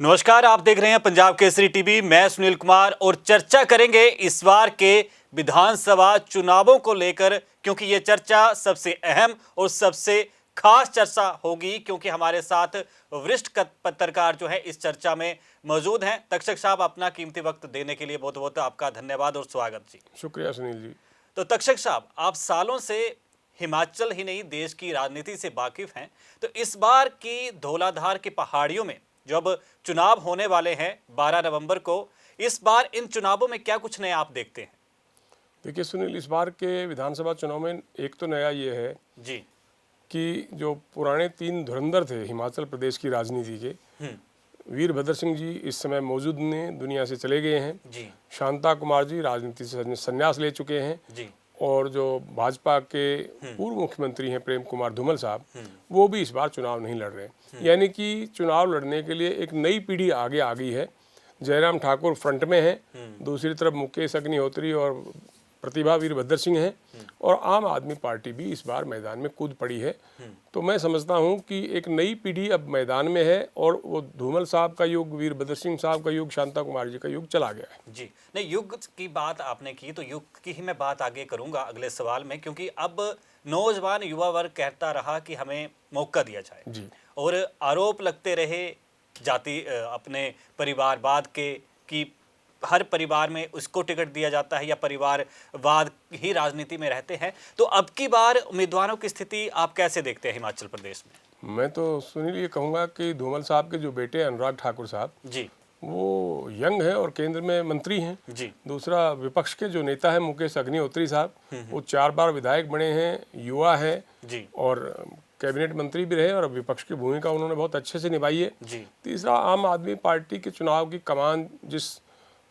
नमस्कार, आप देख रहे हैं पंजाब केसरी टीवी। मैं सुनील कुमार और चर्चा करेंगे इस बार के विधानसभा चुनावों को लेकर, क्योंकि ये चर्चा सबसे अहम और सबसे खास चर्चा होगी, क्योंकि हमारे साथ वरिष्ठ पत्रकार जो है इस चर्चा में मौजूद हैं। तक्षक साहब, अपना कीमती वक्त देने के लिए बहुत बहुत आपका धन्यवाद और स्वागत जी। शुक्रिया सुनील जी। तो तक्षक साहब, आप सालों से हिमाचल ही नहीं देश की राजनीति से वाकिफ हैं, तो इस बार की धौलाधार की पहाड़ियों में जो अब चुनाव होने वाले हैं 12 नवंबर को, इस बार इन चुनावों में क्या कुछ नया आप देखते हैं? देखिए सुनील, इस बार के विधानसभा चुनाव में एक तो नया ये है जी कि जो पुराने 3 धुरंधर थे हिमाचल प्रदेश की राजनीति के, वीरभद्र सिंह जी इस समय मौजूद ने दुनिया से चले गए हैं। जी शांता कुमार जी राजनीति से संन्यास ले चुके हैं। जी और जो भाजपा के पूर्व मुख्यमंत्री हैं प्रेम कुमार धूमल साहब, वो भी इस बार चुनाव नहीं लड़ रहे। यानी कि चुनाव लड़ने के लिए एक नई पीढ़ी आगे आ गई है। जयराम ठाकुर फ्रंट में है, दूसरी तरफ मुकेश अग्निहोत्री और प्रतिभा वीरभद्र सिंह हैं, और आम आदमी पार्टी भी इस बार मैदान में कूद पड़ी है। तो मैं समझता हूं कि एक नई पीढ़ी अब मैदान में है, और वो धूमल साहब का युग, वीरभद्र सिंह साहब का युग, शांता कुमार जी का युग चला गया है। जी नहीं, युग की बात आपने की तो युग की ही मैं बात आगे करूंगा अगले सवाल में, क्योंकि अब नौजवान युवा वर्ग कहता रहा कि हमें मौका दिया जाए जी और आरोप लगते रहे जाति अपने परिवारवाद के, कि हर परिवार में उसको टिकट दिया जाता है या परिवारवाद ही राजनीति में रहते हैं। तो अब की बार उम्मीदवारों की स्थिति आप कैसे देखते हैं हिमाचल प्रदेश में? मैं तो सुनील ये कहूँगा कि धूमल साहब के जो बेटे अनुराग ठाकुर साहब, जी वो यंग है और केंद्र में मंत्री हैं। जी दूसरा विपक्ष के जो नेता है मुकेश अग्निहोत्री साहब, वो 4 बार विधायक बने हैं, युवा है जी और कैबिनेट मंत्री भी रहे, और विपक्ष की भूमिका उन्होंने बहुत अच्छे से निभाई है। जी तीसरा, आम आदमी पार्टी के चुनाव की कमान जिस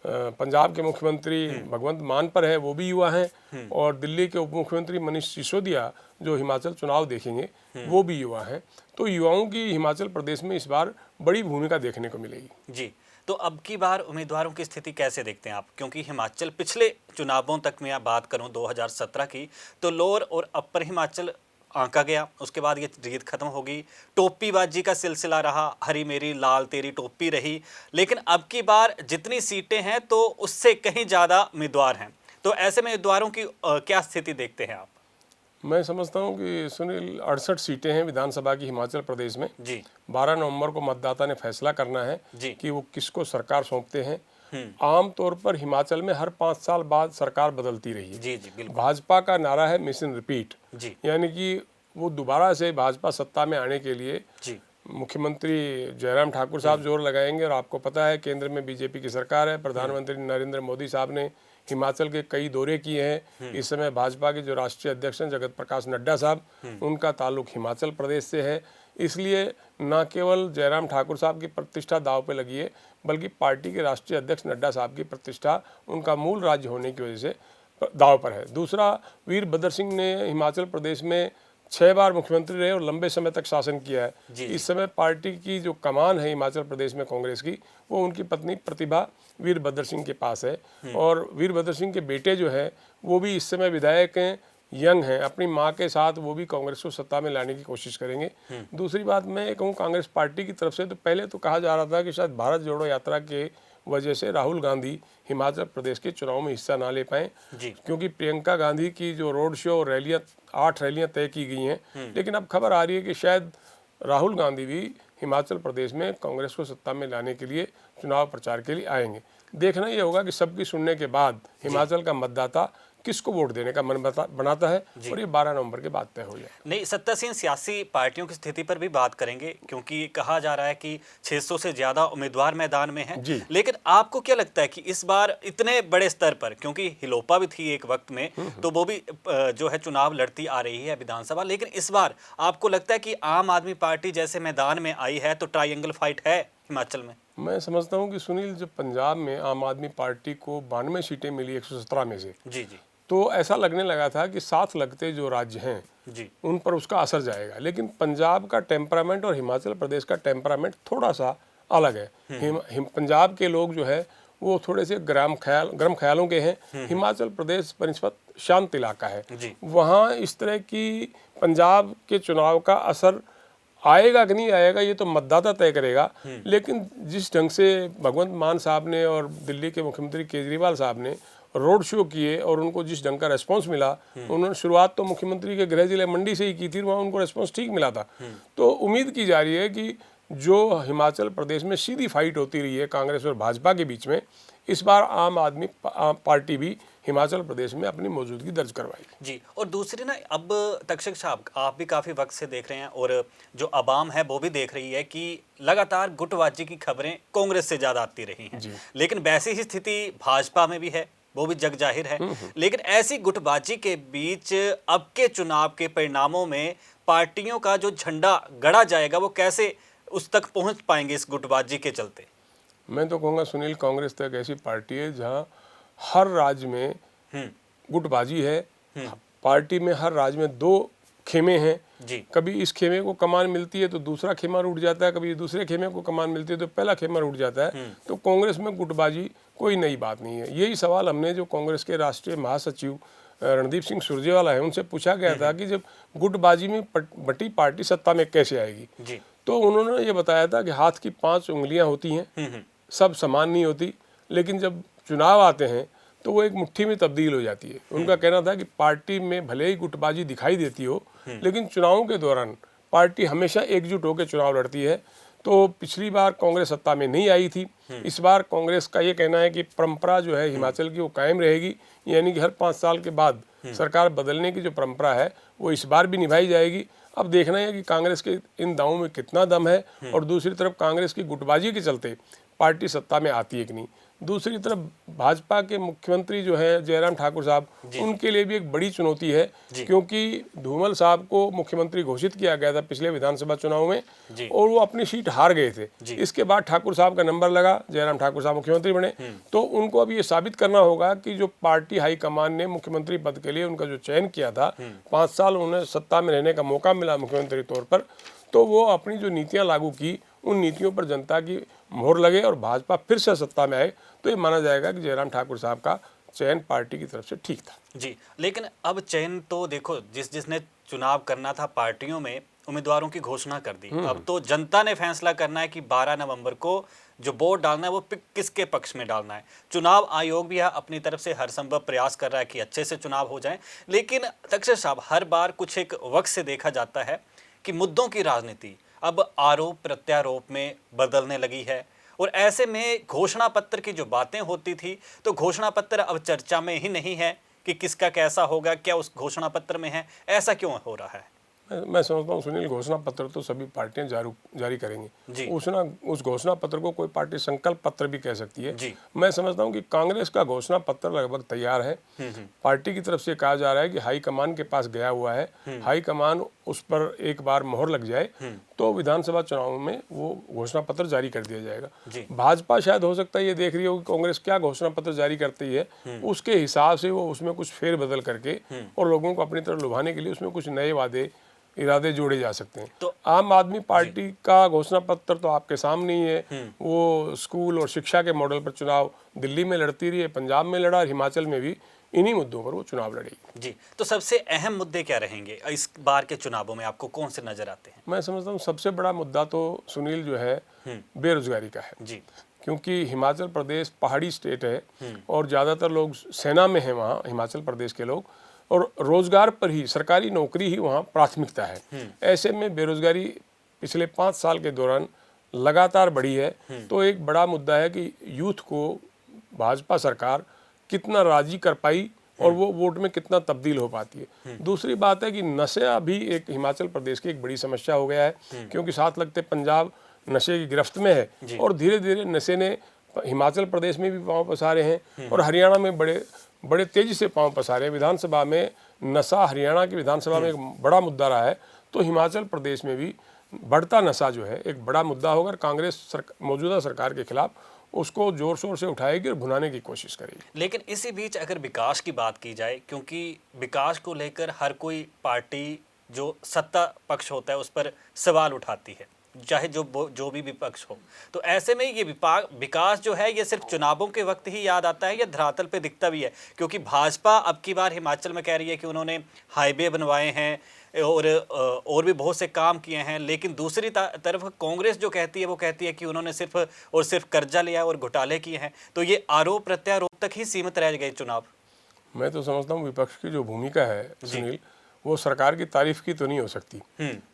पंजाब के मुख्यमंत्री भगवंत मान पर है, वो भी युवा हैं, और दिल्ली के उप मुख्यमंत्री मनीष सिसोदिया जो हिमाचल चुनाव देखेंगे वो भी युवा हैं। तो युवाओं की हिमाचल प्रदेश में इस बार बड़ी भूमिका देखने को मिलेगी। जी तो अब की बार उम्मीदवारों की स्थिति कैसे देखते हैं आप? क्योंकि हिमाचल पिछले चुनावों तक में आप बात करूं 2017 की, तो लोअर और अपर हिमाचल आंका गया, उसके बाद ये जीत खत्म हो गई। टोपीबाजी का सिलसिला रहा, हरी मेरी लाल तेरी टोपी रही। लेकिन अब की बार जितनी सीटें हैं तो उससे कहीं ज़्यादा उम्मीदवार हैं, तो ऐसे में उम्मीदवारों की क्या स्थिति देखते हैं आप? मैं समझता हूँ कि सुनील 68 सीटें हैं विधानसभा की हिमाचल प्रदेश में। जी 12 नवंबर को मतदाता ने फैसला करना है जी कि वो किसको सरकार सौंपते हैं। आम तौर पर हिमाचल में हर 5 साल बाद सरकार बदलती रही है। जी जी बिल्कुल। भाजपा का नारा है मिशन रिपीट, जी यानी कि वो दोबारा से भाजपा सत्ता में आने के लिए जी मुख्यमंत्री जयराम ठाकुर साहब जोर लगाएंगे। और आपको पता है केंद्र में बीजेपी की सरकार है, प्रधानमंत्री नरेंद्र मोदी साहब ने हिमाचल के कई दौरे किए हैं। इस समय भाजपा के जो राष्ट्रीय अध्यक्ष हैं जगत प्रकाश नड्डा साहब, उनका ताल्लुक हिमाचल प्रदेश से है। इसलिए न केवल जयराम ठाकुर साहब की प्रतिष्ठा दांव पे लगी है, बल्कि पार्टी के राष्ट्रीय अध्यक्ष नड्डा साहब की प्रतिष्ठा उनका मूल राज्य होने की वजह से दांव पर है। दूसरा, वीरभद्र सिंह ने हिमाचल प्रदेश में 6 बार मुख्यमंत्री रहे और लंबे समय तक शासन किया है। इस समय पार्टी की जो कमान है हिमाचल प्रदेश में कांग्रेस की, वो उनकी पत्नी प्रतिभा वीरभद्र सिंह के पास है। और वीरभद्र सिंह के बेटे जो है वो भी इस समय विधायक हैं, यंग हैं, अपनी मां के साथ वो भी कांग्रेस को सत्ता में लाने की कोशिश करेंगे। दूसरी बात मैं कहूँ कांग्रेस पार्टी की तरफ से, तो पहले तो कहा जा रहा था कि शायद भारत जोड़ो यात्रा के वजह से राहुल गांधी हिमाचल प्रदेश के चुनाव में हिस्सा ना ले पाए, क्योंकि प्रियंका गांधी की जो रोड शो और रैलियां 8 रैलियां तय की गई हैं। लेकिन अब खबर आ रही है कि शायद राहुल गांधी भी हिमाचल प्रदेश में कांग्रेस को सत्ता में लाने के लिए चुनाव प्रचार के लिए आएंगे। देखना ये होगा कि सबकी सुनने के बाद हिमाचल का मतदाता किसको वोट देने का मन बनाता है, और ये 12 नवंबर के बाद तय हो जाए। नहीं, सत्तासीन सियासी पार्टियों की स्थिति पर भी बात करेंगे, क्योंकि कहा जा रहा है कि 600 से ज़्यादा उम्मीदवार मैदान में हैं। लेकिन आपको क्या लगता है कि इस बार इतने बड़े स्तर पर, क्योंकि हिलोपा भी थी एक वक्त में, तो वो भी जो है चुनाव लड़ती आ रही है विधानसभा, लेकिन इस बार आपको लगता है कि आम आदमी पार्टी जैसे मैदान में आई है तो ट्रायंगल फाइट है हिमाचल में? मैं समझता हूँ कि सुनील, जब पंजाब में आम आदमी पार्टी को 92 सीटें मिली 117 में से, जी जी, तो ऐसा लगने लगा था कि साथ लगते जो राज्य हैं जी उन पर उसका असर जाएगा। लेकिन पंजाब का टेम्परामेंट और हिमाचल प्रदेश का टेम्परामेंट थोड़ा सा अलग है। पंजाब के लोग जो है वो थोड़े से गर्म ख्यालों के हैं। हिमाचल प्रदेश बनिस्बत शांत इलाका है, वहाँ इस तरह की पंजाब के चुनाव का असर आएगा कि नहीं आएगा ये तो मतदाता तय करेगा, लेकिन जिस ढंग से भगवंत मान साहब ने और दिल्ली के मुख्यमंत्री केजरीवाल साहब ने रोड शो किए और उनको जिस ढंग का रेस्पॉन्स मिला, उन्होंने शुरुआत तो मुख्यमंत्री के गृह जिले मंडी से ही की थी, वहाँ उनको रेस्पॉन्स ठीक मिला था। तो उम्मीद की जा रही है कि जो हिमाचल प्रदेश में सीधी फाइट होती रही है कांग्रेस और भाजपा के बीच में, इस बार आम आदमी पार्टी भी हिमाचल प्रदेश में अपनी मौजूदगी दर्ज करवाएगी। जी, और दूसरी ना, अब तक्षक साहब आप भी काफ़ी वक्त से देख रहे हैं और जो आवाम है वो भी देख रही है कि लगातार गुटबाजी की खबरें कांग्रेस से ज़्यादा आती रही हैं, लेकिन वैसी ही स्थिति भाजपा में भी है, वो भी जग जाहिर है। लेकिन ऐसी गुटबाजी के बीच अब के चुनाव के परिणामों में पार्टियों का जो झंडा गड़ा जाएगा वो कैसे उस तक पहुंच पाएंगे इस गुटबाजी के चलते? मैं तो कहूँगा सुनील, कांग्रेस तो एक ऐसी पार्टी है जहाँ हर राज्य में गुटबाजी है। पार्टी में हर राज्य में दो खेमे हैं जी। कभी इस खेमे को कमान मिलती है तो दूसरा खेमा रूठ जाता है, कभी दूसरे खेमे को कमान मिलती है तो पहला खेमा रूठ जाता है। तो कांग्रेस में गुटबाजी कोई नई बात नहीं है। यही सवाल हमने जो कांग्रेस के राष्ट्रीय महासचिव रणदीप सिंह सुरजेवाला है उनसे पूछा गया था कि जब गुटबाजी में बटी पार्टी सत्ता में कैसे आएगी जी। तो उन्होंने ये बताया था कि हाथ की 5 उंगलियां होती हैं, सब समान नहीं होती, लेकिन जब चुनाव आते हैं तो वो एक मुट्ठी में तब्दील हो जाती है। उनका कहना था कि पार्टी में भले ही गुटबाजी दिखाई देती हो, लेकिन चुनावों के दौरान पार्टी हमेशा एकजुट होकर चुनाव लड़ती है। तो पिछली बार कांग्रेस सत्ता में नहीं आई थी, इस बार कांग्रेस का ये कहना है कि परंपरा जो है हिमाचल की वो कायम रहेगी, यानी कि हर 5 साल के बाद सरकार बदलने की जो परंपरा है वो इस बार भी निभाई जाएगी। अब देखना है कि कांग्रेस के इन दावों में कितना दम है और दूसरी तरफ कांग्रेस की गुटबाजी के चलते पार्टी सत्ता में आती है कि नहीं। दूसरी तरफ भाजपा के मुख्यमंत्री जो है जयराम ठाकुर साहब, उनके लिए भी एक बड़ी चुनौती है, क्योंकि धूमल साहब को मुख्यमंत्री घोषित किया गया था पिछले विधानसभा चुनाव में और वो अपनी सीट हार गए थे। इसके बाद ठाकुर साहब का नंबर लगा, जयराम ठाकुर साहब मुख्यमंत्री बने, तो उनको अब ये साबित करना होगा कि जो पार्टी हाईकमान ने मुख्यमंत्री पद के लिए उनका जो चयन किया था, 5 साल उन्हें सत्ता में रहने का मौका मिला मुख्यमंत्री तौर पर, तो वो अपनी जो नीतियाँ लागू की उन नीतियों पर जनता की मोहर लगे और भाजपा फिर से सत्ता में आए, तो ये माना जाएगा कि जयराम ठाकुर साहब का चयन पार्टी की तरफ से ठीक था। जी, लेकिन अब चयन तो देखो, जिसने चुनाव करना था पार्टियों में उम्मीदवारों की घोषणा कर दी, अब तो जनता ने फैसला करना है कि 12 नवंबर को जो वोट डालना है वो किसके पक्ष में डालना है। चुनाव आयोग भी अपनी तरफ से हर संभव प्रयास कर रहा है कि अच्छे से चुनाव हो जाए, लेकिन तक्षक साहब हर बार कुछ एक वक्त से देखा जाता है कि मुद्दों की राजनीति अब आरोप प्रत्यारोप में बदलने लगी है, और ऐसे में घोषणा पत्र की जो बातें होती थी तो घोषणा पत्र अब चर्चा में ही नहीं है कि किसका कैसा होगा, क्या उस घोषणा पत्र में है, ऐसा क्यों हो रहा है? मैं समझता हूँ सुनील, घोषणा पत्र तो सभी पार्टियां जारी करेंगी। उस घोषणा पत्र को कोई पार्टी संकल्प पत्र भी कह सकती है। मैं समझता हूँ कि कांग्रेस का घोषणा पत्र लगभग तैयार है। पार्टी की तरफ से कहा जा रहा है कि हाईकमान के पास गया हुआ है, हाईकमान उस पर एक बार मोहर लग जाए तो विधानसभा चुनाव में वो घोषणा पत्र जारी कर दिया जाएगा। भाजपा शायद हो सकता है ये देख रही हो कि कांग्रेस क्या घोषणा पत्र जारी करती है, उसके हिसाब से वो उसमें कुछ फेरबदल करके और लोगों को अपनी तरफ लुभाने के लिए उसमें कुछ नए वादे इरादे जोड़े जा सकते हैं। तो आम आदमी पार्टी का घोषणा पत्र तो आपके सामने ही है। वो स्कूल और शिक्षा के मॉडल पर चुनाव दिल्ली में लड़ती रही है, पंजाब में लड़ा और हिमाचल में भी इन्हीं मुद्दों पर वो चुनाव लड़ेगी। जी, तो सबसे अहम मुद्दे क्या रहेंगे इस बार के चुनावों में, आपको कौन से नजर आते हैं? मैं समझता हूँ सबसे बड़ा मुद्दा तो सुनील जो है बेरोजगारी का है। जी, क्योंकि हिमाचल प्रदेश पहाड़ी स्टेट है और ज़्यादातर लोग सेना में हैं वहाँ हिमाचल प्रदेश के लोग, और रोजगार पर ही, सरकारी नौकरी ही वहाँ प्राथमिकता है। ऐसे में बेरोजगारी पिछले 5 साल के दौरान लगातार बढ़ी है। तो एक बड़ा मुद्दा है कि यूथ को भाजपा सरकार कितना राजी कर पाई और वो वोट में कितना तब्दील हो पाती है। दूसरी बात है कि नशा भी एक हिमाचल प्रदेश की एक बड़ी समस्या हो गया है, क्योंकि साथ लगते पंजाब नशे की गिरफ्त में है और धीरे धीरे नशे ने हिमाचल प्रदेश में भी पांव पसारे हैं और हरियाणा में बड़े तेजी से पांव पसारे। विधानसभा में नशा, हरियाणा की विधानसभा में एक बड़ा मुद्दा रहा है, तो हिमाचल प्रदेश में भी बढ़ता नशा जो है एक बड़ा मुद्दा होगा। कांग्रेस मौजूदा सरकार के खिलाफ उसको जोर शोर से उठाएगी और भुनाने की कोशिश करेगी। लेकिन इसी बीच अगर विकास की बात की जाए, क्योंकि विकास को लेकर हर कोई पार्टी जो सत्ता पक्ष होता है उस पर सवाल उठाती है, चाहे जो भी विपक्ष हो। तो ऐसे में ये विकास जो है ये सिर्फ चुनावों के वक्त ही याद आता है या धरातल पे दिखता भी है? क्योंकि भाजपा अब की बार हिमाचल में कह रही है कि उन्होंने हाईवे बनवाए हैं और भी बहुत से काम किए हैं, लेकिन दूसरी तरफ कांग्रेस जो कहती है वो कहती है कि उन्होंने सिर्फ और सिर्फ कर्जा लिया और घोटाले किए हैं। तो ये आरोप प्रत्यारोप तक ही सीमित रह गए चुनाव। मैं तो समझता हूँ विपक्ष की जो भूमिका है सुनील, वो सरकार की तारीफ की तो नहीं हो सकती।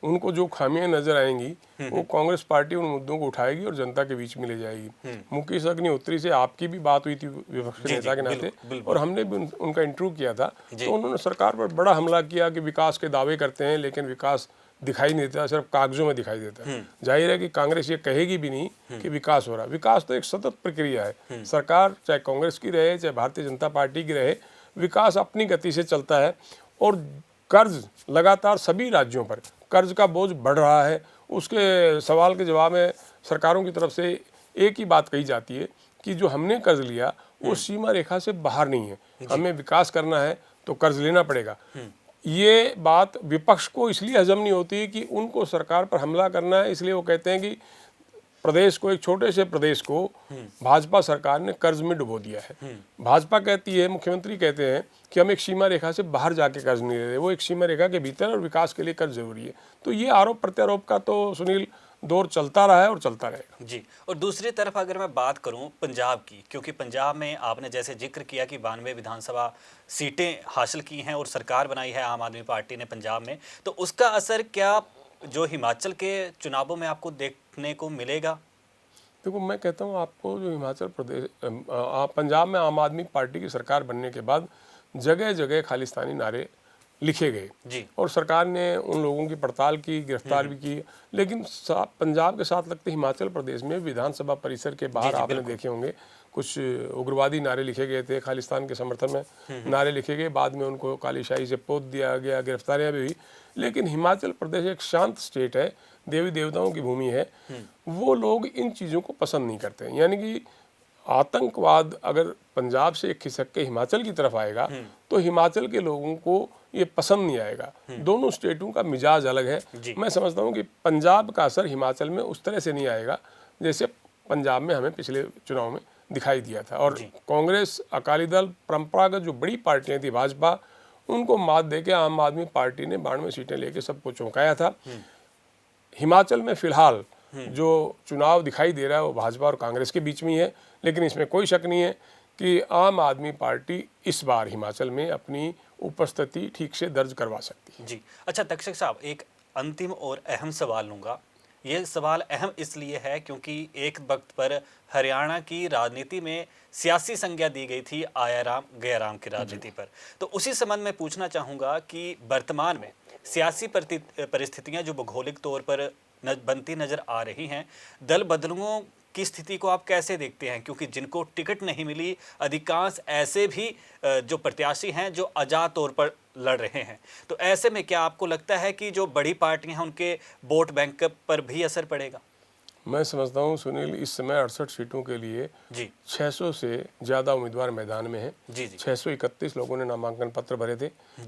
उनको जो खामियां नजर आएंगी वो कांग्रेस पार्टी उन मुद्दों को उठाएगी और जनता के बीच में ले जाएगी। मुकेश अग्निहोत्री से आपकी भी बात हुई थी विपक्ष के नेता के नाते, और हमने भी उनका इंटरव्यू किया था। तो उन्होंने सरकार पर बड़ा हमला किया कि विकास के दावे करते हैं लेकिन विकास दिखाई नहीं देता, सिर्फ कागजों में दिखाई देता है। जाहिर है कि कांग्रेस ये कहेगी भी नहीं कि विकास हो रहा है। विकास तो एक सतत प्रक्रिया है। सरकार चाहे कांग्रेस की रहे चाहे भारतीय जनता पार्टी की रहे, विकास अपनी गति से चलता है। और कर्ज लगातार सभी राज्यों पर कर्ज का बोझ बढ़ रहा है। उसके सवाल के जवाब में सरकारों की तरफ से एक ही बात कही जाती है कि जो हमने कर्ज लिया वो सीमा रेखा से बाहर नहीं है, हमें विकास करना है तो कर्ज लेना पड़ेगा। ये बात विपक्ष को इसलिए हजम नहीं होती कि उनको सरकार पर हमला करना है, इसलिए वो कहते हैं कि प्रदेश को, एक छोटे से प्रदेश को भाजपा सरकार ने कर्ज में डुबो दिया है। भाजपा कहती है, मुख्यमंत्री कहते हैं कि हम एक सीमा रेखा से बाहर जाके कर्ज नहीं ले रहे, वो एक सीमा रेखा के भीतर और विकास के लिए कर्ज जरूरी है। तो ये आरोप प्रत्यारोप का तो सुनील दौर चलता रहा है और चलता रहेगा। जी। और दूसरी तरफ अगर मैं बात करूं पंजाब की, क्योंकि पंजाब में आपने जैसे जिक्र किया कि 92 विधानसभा सीटें हासिल की हैं और सरकार बनाई है आम आदमी पार्टी ने पंजाब में, तो उसका असर क्या जो हिमाचल के चुनावों में आपको देखने को मिलेगा? देखो, मैं कहता हूँ आपको, जो हिमाचल प्रदेश पंजाब में आम आदमी पार्टी की सरकार बनने के बाद जगह जगह खालिस्तानी नारे लिखे गए और सरकार ने उन लोगों की पड़ताल की, गिरफ्तार भी की। लेकिन पंजाब के साथ लगते हिमाचल प्रदेश में विधानसभा परिसर के बाहर आपने देखे होंगे कुछ उग्रवादी नारे लिखे गए थे, खालिस्तान के समर्थन में नारे लिखे गए। बाद में उनको काली शाही से पोत दिया गया, गिरफ्तारियां भी हुई। लेकिन हिमाचल प्रदेश एक शांत स्टेट है, देवी देवताओं की भूमि है। वो लोग इन चीज़ों को पसंद नहीं करते। यानी कि आतंकवाद अगर पंजाब से खिसक के हिमाचल की तरफ आएगा तो हिमाचल के लोगों को ये पसंद नहीं आएगा। दोनों स्टेटों का मिजाज अलग है। मैं समझता हूँ कि पंजाब का असर हिमाचल में उस तरह से नहीं आएगा जैसे पंजाब में हमें पिछले चुनाव में दिखाई दिया था। और कांग्रेस, अकाली दल, परंपरागत जो बड़ी पार्टियां थी, भाजपा, उनको मात देके आम आदमी पार्टी ने 92 सीटें लेके सबको चौंकाया था। हिमाचल में फिलहाल जो चुनाव दिखाई दे रहा है वो भाजपा और कांग्रेस के बीच में ही है। लेकिन इसमें कोई शक नहीं है कि आम आदमी पार्टी इस बार हिमाचल में अपनी उपस्थिति ठीक से दर्ज करवा सकती है। जी। अच्छा तक्षक साहब, एक अंतिम और अहम सवाल लूँगा। ये सवाल अहम इसलिए है क्योंकि एक वक्त पर हरियाणा की राजनीति में सियासी संज्ञा दी गई थी आया राम गया राम की राजनीति पर। तो उसी संबंध में पूछना चाहूँगा कि वर्तमान में सियासी परिस्थितियाँ जो भौगोलिक तौर पर बनती नज़र आ रही हैं, दल बदलुओं की स्थिति को आप कैसे देखते हैं? क्योंकि जिनको टिकट नहीं मिली, अधिकांश ऐसे भी जो प्रत्याशी हैं जो आज़ाद तौर पर लड़ रहे हैं। तो ऐसे में क्या आपको लगता है कि जो बड़ी पार्टियां हैं उनके वोट बैंक पर भी असर पड़ेगा? मैं समझता हूँ सुनील, इस समय 68 सीटों के लिए 600 से ज़्यादा उम्मीदवार मैदान में हैं। 631 लोगों ने नामांकन पत्र भरे थे।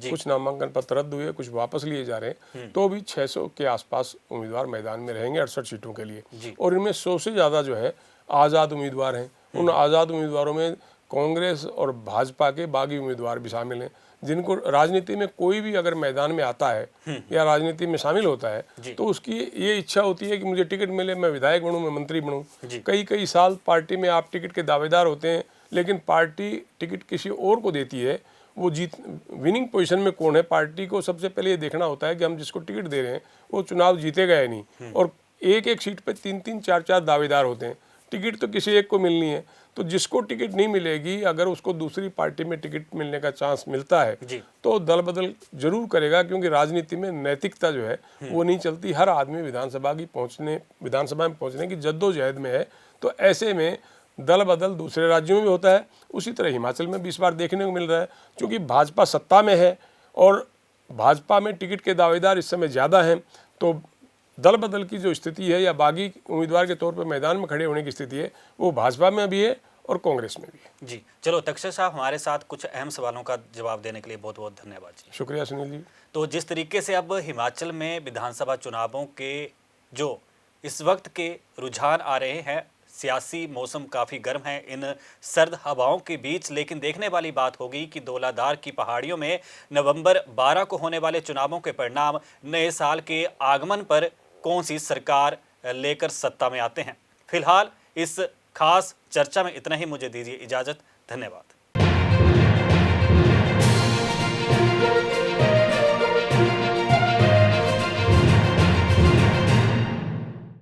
कुछ नामांकन पत्र रद्द हुए, कुछ वापस लिए जा रहे हैं। तो भी 600 के आसपास उम्मीदवार मैदान में रहेंगे 68 सीटों के लिए। और इनमें 100 से ज़्यादा जो है आज़ाद उम्मीदवार हैं। उन आज़ाद उम्मीदवारों में कांग्रेस और भाजपा के बागी उम्मीदवार भी शामिल हैं, जिनको राजनीति में कोई भी अगर मैदान में आता है या राजनीति में शामिल होता है तो उसकी ये इच्छा होती है कि मुझे टिकट मिले, मैं विधायक बनूं, मैं मंत्री बनूं। कई साल पार्टी में आप टिकट के दावेदार होते हैं, लेकिन पार्टी टिकट किसी और को देती है। वो विनिंग पोजीशन में कौन है, पार्टी को सबसे पहले ये देखना होता है कि हम जिसको टिकट दे रहे हैं वो चुनाव जीतेगा या नहीं। और एक सीट पर 3-3, 4-4 दावेदार होते हैं, टिकट तो किसी एक को मिलनी है। तो जिसको टिकट नहीं मिलेगी, अगर उसको दूसरी पार्टी में टिकट मिलने का चांस मिलता है तो दल बदल जरूर करेगा, क्योंकि राजनीति में नैतिकता जो है वो नहीं चलती। हर आदमी विधानसभा में पहुंचने की जद्दोजहद में है। तो ऐसे में दल बदल दूसरे राज्यों में भी होता है, उसी तरह हिमाचल में भी इस बार देखने को मिल रहा है। क्योंकि भाजपा सत्ता में है और भाजपा में टिकट के दावेदार इस समय ज़्यादा हैं, तो दल बदल की जो स्थिति है या बागी उम्मीदवार के तौर पर मैदान में खड़े होने की स्थिति है वो भाजपा में भी है और कांग्रेस में भी है। जी चलो, तक्षक साहब हमारे साथ कुछ अहम सवालों का जवाब देने के लिए बहुत बहुत धन्यवाद जी। शुक्रिया सुनील जी। तो जिस तरीके से अब हिमाचल में विधानसभा चुनावों के जो इस वक्त के रुझान आ रहे हैं, सियासी मौसम काफ़ी गर्म है इन सर्द हवाओं के बीच, लेकिन देखने वाली बात होगी कि धौलाधार की पहाड़ियों में नवंबर 12 को होने वाले चुनावों के परिणाम नए साल के आगमन पर कौन सी सरकार लेकर सत्ता में आते हैं। फिलहाल इस खास चर्चा में इतना ही, मुझे दीजिए इजाज़त। धन्यवाद।